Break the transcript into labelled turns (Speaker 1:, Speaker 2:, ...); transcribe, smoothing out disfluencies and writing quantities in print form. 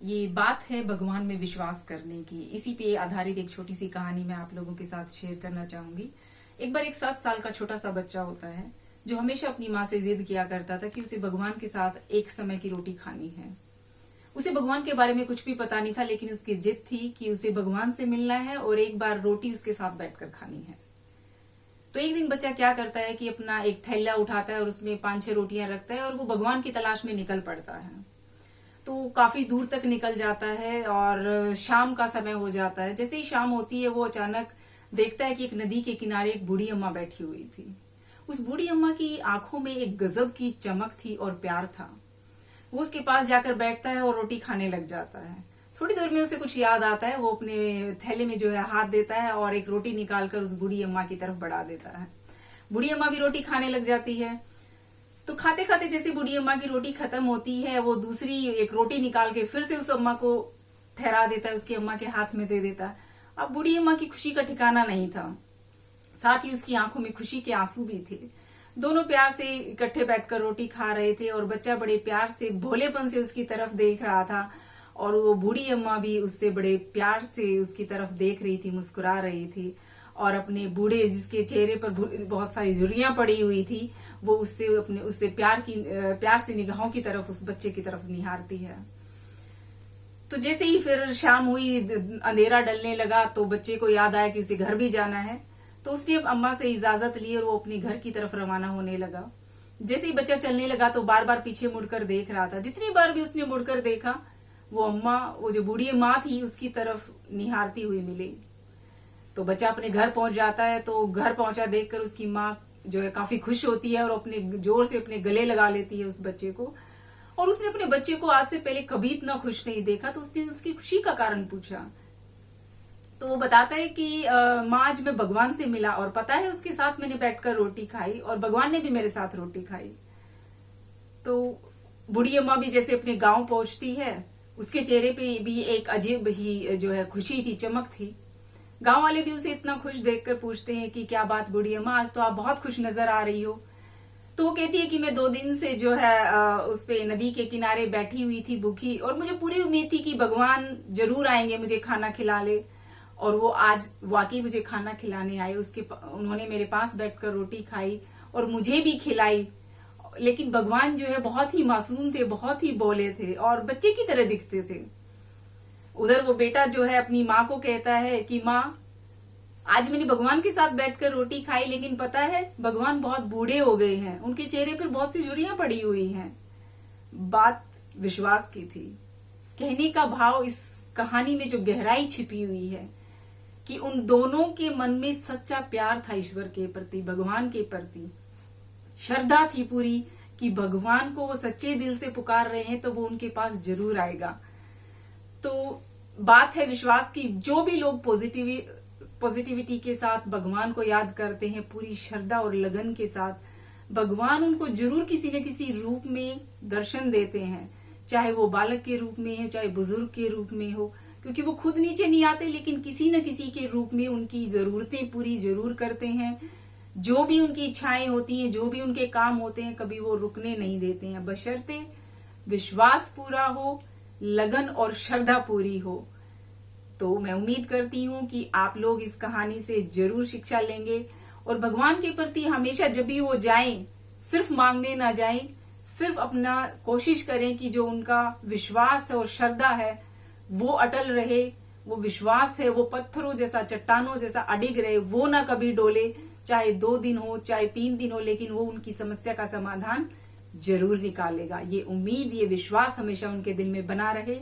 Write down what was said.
Speaker 1: ये बात है भगवान में विश्वास करने की। इसी पे आधारित एक छोटी सी कहानी मैं आप लोगों के साथ शेयर करना चाहूंगी। एक बार एक 7 साल का छोटा सा बच्चा होता है जो हमेशा अपनी माँ से जिद किया करता था कि उसे भगवान के साथ एक समय की रोटी खानी है। उसे भगवान के बारे में कुछ भी पता नहीं था, लेकिन उसकी जिद थी कि उसे भगवान से मिलना है और एक बार रोटी उसके साथ बैठकर खानी है। तो एक दिन बच्चा क्या करता है कि अपना एक थैला उठाता है और उसमें 5-6 रोटियां रखता है और वो भगवान की तलाश में निकल पड़ता है। तो काफी दूर तक निकल जाता है और शाम का समय हो जाता है। जैसे ही शाम होती है वो अचानक देखता है कि एक नदी के किनारे एक बूढ़ी अम्मा बैठी हुई थी। उस बूढ़ी अम्मा की आंखों में एक गजब की चमक थी और प्यार था। वो उसके पास जाकर बैठता है और रोटी खाने लग जाता है। थोड़ी देर में उसे कुछ याद आता है, वो अपने थैले में जो है हाथ देता है और एक रोटी निकालकर उस बूढ़ी अम्मा की तरफ बढ़ा देता है। बूढ़ी अम्मा भी रोटी खाने लग जाती है। तो खाते खाते जैसे बूढ़ी अम्मा की रोटी खत्म होती है, वो दूसरी एक रोटी निकाल के फिर से उस अम्मा को ठहरा देता है, उसकी अम्मा के हाथ में दे देता है। अब बूढ़ी अम्मा की खुशी का ठिकाना नहीं था, साथ ही उसकी आंखों में खुशी के आंसू भी थे। दोनों प्यार से इकट्ठे बैठकर रोटी खा रहे थे और बच्चा बड़े प्यार से भोलेपन से उसकी तरफ देख रहा था और वो बूढ़ी अम्मा भी उससे बड़े प्यार से उसकी तरफ देख रही थी, मुस्कुरा रही थी। और अपने बूढ़े जिसके चेहरे पर बहुत सारी झुर्रियां पड़ी हुई थी, वो उससे प्यार से निगाहों की तरफ उस बच्चे की तरफ निहारती है। तो जैसे ही फिर शाम हुई, अंधेरा डलने लगा, तो बच्चे को याद आया कि उसे घर भी जाना है। तो उसने अम्मा से इजाजत ली और वो अपने घर की तरफ रवाना होने लगा। जैसे ही बच्चा चलने लगा तो बार बार पीछे मुड़कर देख रहा था। जितनी बार भी उसने मुड़कर देखा, वो अम्मा, वो जो बूढ़ी माँ थी, उसकी तरफ निहारती हुई मिली। तो बच्चा अपने घर पहुंच जाता है। तो घर पहुंचा देखकर उसकी माँ जो है काफी खुश होती है और अपने जोर से अपने गले लगा लेती है उस बच्चे को। और उसने अपने बच्चे को आज से पहले कभी इतना खुश नहीं देखा। तो उसने उसकी खुशी का कारण पूछा। तो वो बताता है कि माँ, आज मैं भगवान से मिला और पता है उसके साथ मैंने बैठकर रोटी खाई और भगवान ने भी मेरे साथ रोटी खाई। तो बूढ़ी अम्मा भी जैसे अपने गांव पहुंचती है, उसके चेहरे पे भी एक अजीब ही जो है खुशी थी, चमक थी। गांव वाले भी उसे इतना खुश देखकर पूछते हैं कि क्या बात बूढ़ी अम्मा, आज तो आप बहुत खुश नजर आ रही हो। तो वो कहती है कि मैं 2 दिन से जो है उस पे नदी के किनारे बैठी हुई थी भूखी, और मुझे पूरी उम्मीद थी कि भगवान जरूर आएंगे, मुझे खाना खिला ले। और वो आज वाकई मुझे खाना खिलाने आए। उन्होंने मेरे पास बैठकर रोटी खाई और मुझे भी खिलाई। लेकिन भगवान जो है बहुत ही मासूम थे, बहुत ही भोले थे और बच्चे की तरह दिखते थे। उधर वो बेटा जो है अपनी माँ को कहता है कि माँ, आज मैंने भगवान के साथ बैठकर रोटी खाई, लेकिन पता है भगवान बहुत बूढ़े हो गए हैं, उनके चेहरे पर बहुत सी झुर्रियां पड़ी हुई हैं। बात विश्वास की थी। कहने का भाव इस कहानी में जो गहराई छिपी हुई है कि उन दोनों के मन में सच्चा प्यार था ईश्वर के प्रति, भगवान के प्रति। श्रद्धा थी पूरी कि भगवान को वो सच्चे दिल से पुकार रहे हैं तो वो उनके पास जरूर आएगा। तो बात है विश्वास की। जो भी लोग पॉजिटिविटी के साथ भगवान को याद करते हैं, पूरी श्रद्धा और लगन के साथ, भगवान उनको जरूर किसी न किसी रूप में दर्शन देते हैं। चाहे वो बालक के रूप में है, चाहे बुजुर्ग के रूप में हो, क्योंकि वो खुद नीचे नहीं आते, लेकिन किसी न किसी के रूप में उनकी जरूरतें पूरी जरूर करते हैं। जो भी उनकी इच्छाएं होती हैं, जो भी उनके काम होते हैं, कभी वो रुकने नहीं देते हैं, बशर्ते विश्वास पूरा हो, लगन और श्रद्धा पूरी हो। तो मैं उम्मीद करती हूँ कि आप लोग इस कहानी से जरूर शिक्षा लेंगे और भगवान के प्रति हमेशा जब भी वो जाएं, सिर्फ मांगने ना जाएं, सिर्फ अपना कोशिश करें कि जो उनका विश्वास है और श्रद्धा है वो अटल रहे। वो विश्वास है वो पत्थरों जैसा, चट्टानों जैसा अडिग रहे, वो ना कभी डोले। चाहे 2 दिन हो, चाहे 3 दिन हो, लेकिन वो उनकी समस्या का समाधान जरूर निकालेगा। ये उम्मीद, ये विश्वास हमेशा उनके दिल में बना रहे।